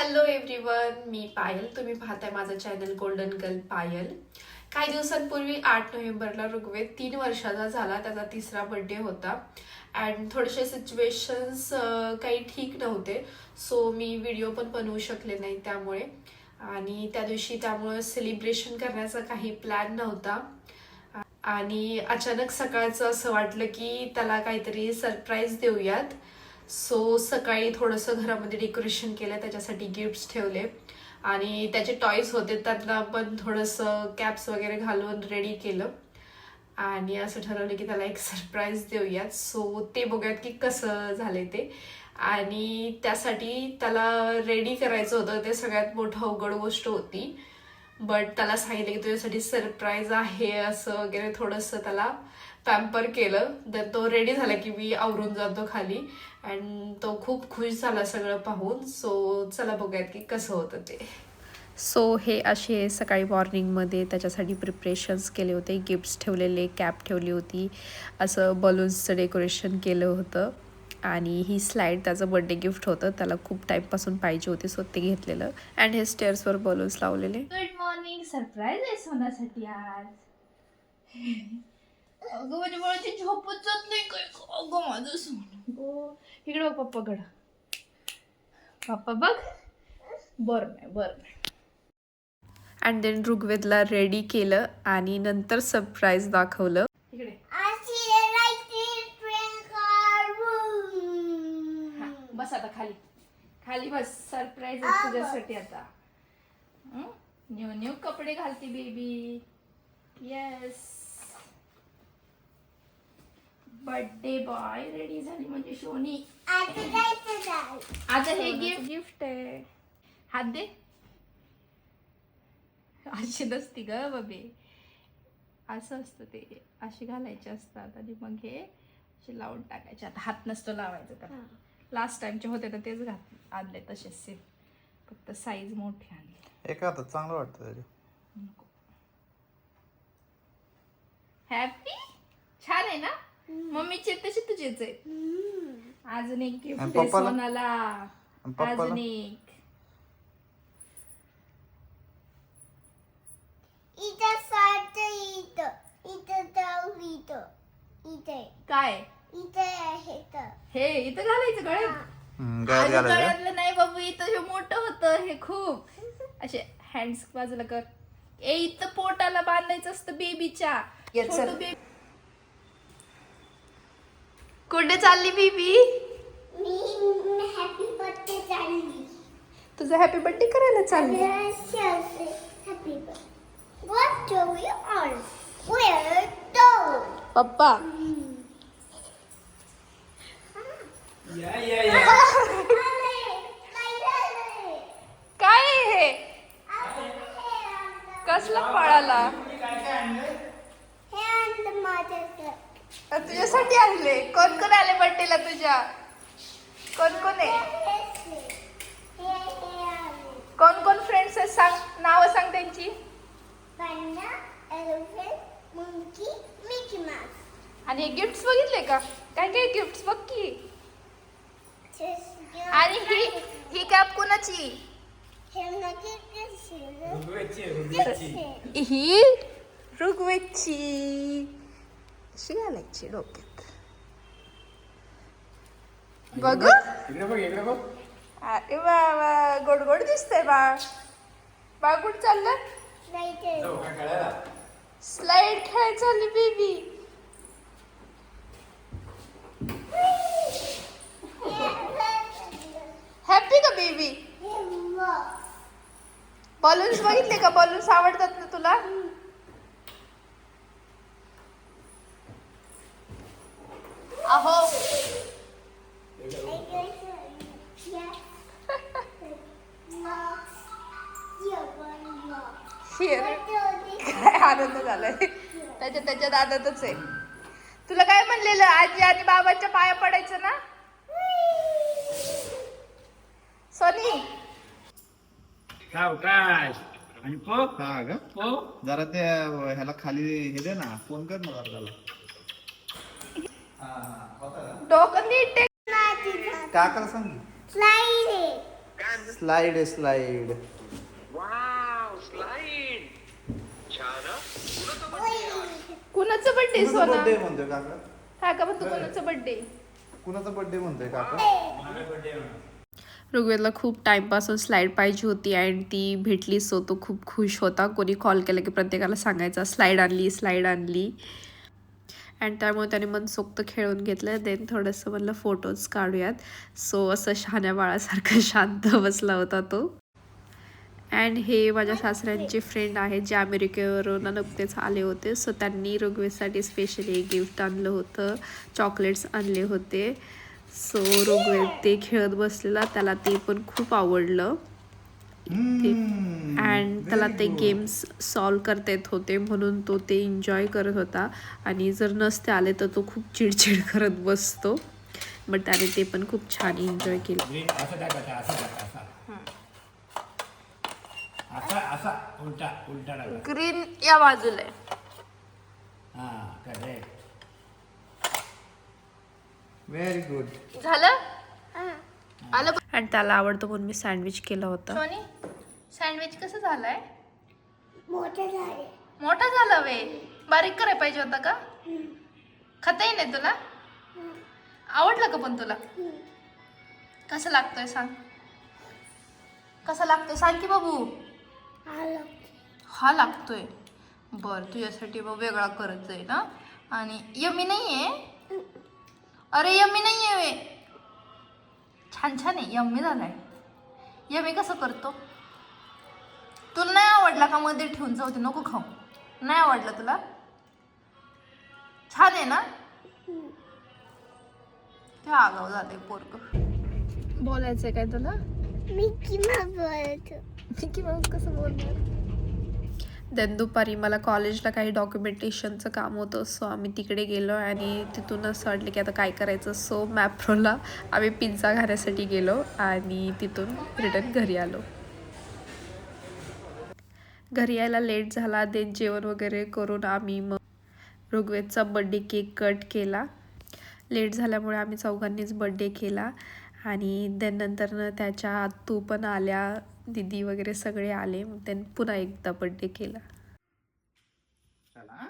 Hello everyone, मी पायल. तुम्ही पाहताय माझं चॅनल गोल्डन गर्ल पायल. काही दिवसांपूर्वी 8 नोव्हेंबरला ऋग्वेद 3 वर्षाचा झाला. त्याचा 3रा बर्थडे होता अँड थोडेसे सिच्युएशन्स काही ठीक नव्हते, सो मी व्हिडिओ पण बनवू शकले नाही त्यामुळे. आणि त्या दिवशी त्यामुळे सेलिब्रेशन करण्याचा काही प्लॅन नव्हता आणि अचानक सकाळचं असं वाटलं की त्याला काहीतरी सरप्राईज देऊयात. सो सकाळी थोडंसं घरामध्ये डेकोरेशन केलं, त्याच्यासाठी गिफ्ट्स ठेवले आणि त्याचे टॉयज होते त्यांना पण थोडंसं कॅप्स वगैरे घालून रेडी केलं आणि असं ठरवलं की त्याला एक सरप्राईज देऊयात. सो ते बघूयात की कसं झालंय ते. आणि त्यासाठी त्याला रेडी करायचं होतं, ते सगळ्यात मोठं अवघड गोष्ट होती. बट त्याला सांगितलं की तुझ्यासाठी सरप्राईज आहे असं वगैरे थोडंसं त्याला पॅम्पर केलं. तर तो रेडी झाला की मी आवरून जातो खाली अँड तो खूप खुश झाला सगळं पाहून. सो चला बघूयात की कसं होतं ते. सो हे असे सकाळी मॉर्निंगमध्ये त्याच्यासाठी प्रिपरेशन्स केले होते, गिफ्ट्स ठेवलेले, कॅप ठेवली होती, असं बलून्सचं डेकोरेशन केलं होतं आणि ही स्लाईड त्याचं बर्थडे गिफ्ट होतं, त्याला खूप टाईमपासून पाहिजे होते, सो ते घेतलेलं अँड हे स्टेअर्सवर बलून्स लावलेले. Good morning. सरप्राईज आहे सोनासाठी आज. अगं माझ्या बाळाची झोपच जात नाही काय. अगं माझं सोन गो. इकडे बघ पप्पाकडं. पप्पा बघ. बरं नाही. अँड देन ऋग्वेदला रेडी केलं आणि नंतर सरप्राईज दाखवलं. इकडे बस आता खाली बस. सरप्राईज आहे तुझ्यासाठी आता. न्यू कपडे घालते baby. Yes, birthday boy ready झाली म्हणजे शोनी. आता हे गिफ्ट आहे. हात दे. अशी नसती ग बबे, असं असतं ते, अशी घालायचे असतात आणि मग हे असे लावून टाकायचे. आता हात नसतो लावायचा त्याला. लास्ट टाइमचे होते तर तेच आणले तसेच सेम, फक्त साईज मोठी आणली. एका हातात चांगलं वाटतं त्याचे. हॅपी. छान आहे ना. मम्मीचे तसे तुझेच आहे. अजून एक गिफ्ट आहे पप्पाला? सोनाला. पप्पाला? अजून एक. काय हे इथं घालायचं गळ्यात? गळ्यात घालायचं. गळ्यातलं नाही बाबू, इथं हे मोठं होतं हे खूप. असे हँड्स बाजूला कर. इथं पोटाला बांधायचं असतं बेबीच्या. कुठे चालली बेबी? हॅपी बर्थडे चालली. तुझा हॅपी बर्थडे करायला चालली? Happy What do we all wear though? पप्पा काय आहे हे? कसला पळाला? तुझ्यासाठी आणले. कोण कोण आले बर्थडेला तुझ्या? कोण कोण आहे? कोण कोण फ्रेंड्स आहेत सांग, नाव सांग त्यांची. Panda, elephant, monkey, Mickey Mouse. आणि हे गिफ्ट्स बघितले का? काय काय गिफ्ट्स बघ की. आणि ही कॅप कोणाची? ही ऋग्वेदची. अशी घालायची डोक्यात. बघू. इकडे बघ. अरे वा, गोड गोड दिसतंय बाळ. बाळ कुठं चाललं? स्लाइड खेळायला चालली बेबी. हॅपी का बेबी? बलून्स बघितले का? बलून्स आवडतात ना तुला? अहो काय आनंद झालाय. त्याच्यात आनंदच आहे. तुला काय म्हणलेलं, आजी आणि बाबांच्या पाया पडायचं ना सोनी? काय आणि पो हा का? पो जरा ते ह्याला खाली हे दे ना, फोन कर ना जरा त्याला. डोकं नीट टेक. काकाला सांग. Slide it. Slide slide wow slide छान हं? कुणाचा birthday आहे आज? कुणाचं बर्थडे सोना बर्थडे म्हणतोय काका काका म्हणतो कुणाचं बर्थडे कुणाचा बर्थडे म्हणतोय काका माझा birthday आहे. ऋग्वेदला खूप टाईमपासून स्लाईड पाहिजे होती आणि ती भेटली सो तो खूप खुश होता. कोणी कॉल केला की प्रत्येकाला सांगायचा स्लाईड आणली आणि त्यामुळे त्याने मनसोक्त खेळून घेतलं. देन थोडंसं म्हणलं फोटोज काढूयात. सो असं शहाण्या बाळासारखं शांत बसला होता तो. अँड हे माझ्या सासऱ्यांचे फ्रेंड आहेत जे अमेरिकेवरून नुकतेच आले होते. सो त्यांनी ऋग्वेदसाठी स्पेशली गिफ्ट आणलं होतं, चॉकलेट्स आणले होते. सो ऋग्वेद ते खेळत बसलेला, त्याला ते पण खूप आवडलं. अँड त्याला ते गेम्स सॉल्व करता येत होते म्हणून तो ते एन्जॉय करत होता. आणि जर नसते आले तर तो खूप चिडचिड करत बसतो. बट त्याने ते पण खूप छान एन्जॉय केलं. Green, असं टाकायचं असा असा उलटा उलटा टाकायचा. ग्रीन या बाजूला आहे. हा करेक्ट. व्हेरी गुड झालं आलं आणि त्याला आवडतं म्हणून मी सँडविच केला होता. सोनी सँडविच कसं झालंय मोठे झाले. मोठा झाला वे बारीक करायला पाहिजे होता का खाता येईल तुला आवडलं का पण तुला कसं लागतोय सांग कसं लागतोय सांग की बाबू आलं. हा लागतोय बर तुझ्यासाठी मग वेगळा करत आहे ना आणि यमी नाही आहे अरे यमी नाही आहे वे छान छान आहे यम्मी झालाय यमी कसं करतो तुला नाही आवडला का मध्ये ठेवून जाऊ दे नको खाऊ नाही आवडलं तुला छान आहे ना ते आगाव झालंय पोरग बोलायचंय काय तुला मिकी माऊस बोलतो. मिकी माऊस कसं बोलणार देन दुपारी मला कॉलेजला काही डॉक्युमेंटेशनचं काम होतं. सो आम्ही तिकडे गेलो आणि तिथून असं वाटलं की आता काय करायचं. सो मॅप्रोला आम्ही पिझ्झा खाण्यासाठी गेलो आणि तिथून रिटर्न घरी आलो. घरी यायला लेट झाला. देन जेवण वगैरे करून आम्ही मग ऋग्वेदचा बड्डे केक कट केला. लेट झाल्यामुळे आम्ही चौघांनीच बड्डे केला. आणि देन नंतर त्याच्या आतू पण आल्या, दीदी वगैरे सगळे आले. मग त्यांनी पुन्हा एकदा बड्डे केला. चला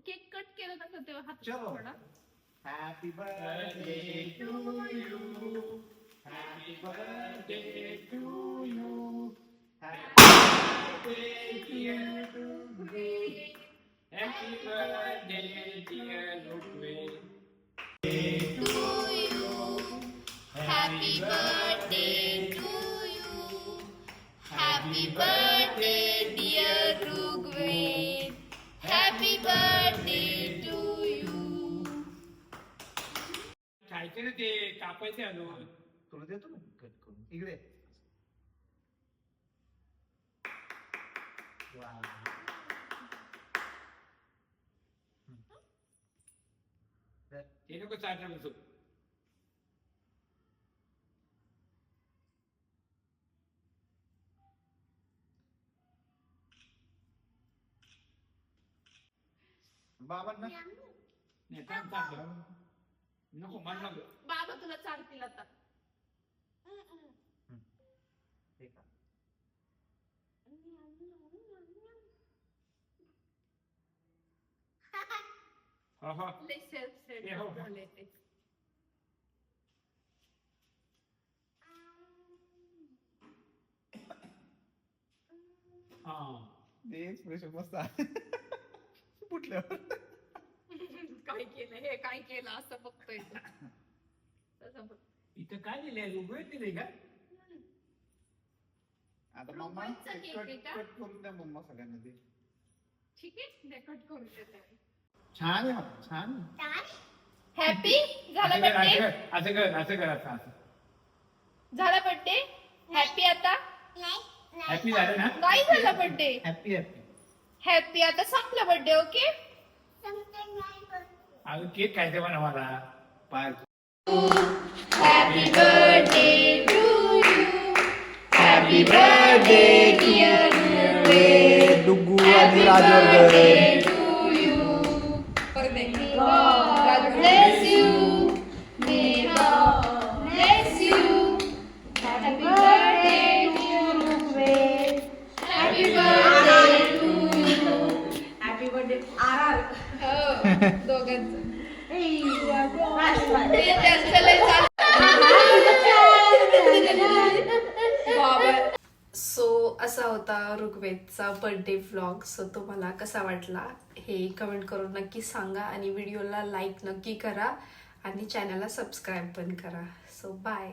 केक कट केलं नसतं तेव्हा हात चलो. थोडा happy birthday to you happy birthday to you Happy birthday dear Ludwig. Happy birthday to you. Happy birthday dear Rugved. Happy birthday to you. खायचं ना ते कापायचे अजून. तुला देतो ना कट करून इकडे ते नको चाटलं बसू. बाबांना नाही थांब थांब. नको मला नको. बाबा तुला चालतील आता ठीक आहे. हो हो. सेल्फ हे हो. हा. ते एक्सप्रेशन मस्त आहे फुटल्यावर काय केलं हे काय केलं असं बघतोय इथं काय दिलंय उभे दिले का आता मम्मा रुपयाचा कट केक आहे का? कट करून द्या मम्मा सगळ्यांना ते ठीक आहे कट करून देते छान आहे मग, छान हॅपी झाला असं कर बर्थडे असं कर असं कर असं असं. झाला बर्थडे हॅपी आता नाही हॅपी झालं ना काय झाला बर्थडे हॅपी हॅपी. हॅपी आता संपला बर्थडे ओके समथिंग नाही बोल. अजून केक खायचं म्हणा मला पाय. Happy birthday to you happy birthday dear Duggu आणि Rajvardhan to you. God bless you. May God bless you. दोघांचं सो असा होता ऋग्वेदचा बर्थडे व्लॉग. सो तुम्हाला कसा वाटला हे कमेंट करून नक्की सांगा आणि व्हिडिओला लाईक नक्की करा आणि चॅनलला सबस्क्राईब पण करा. So bye.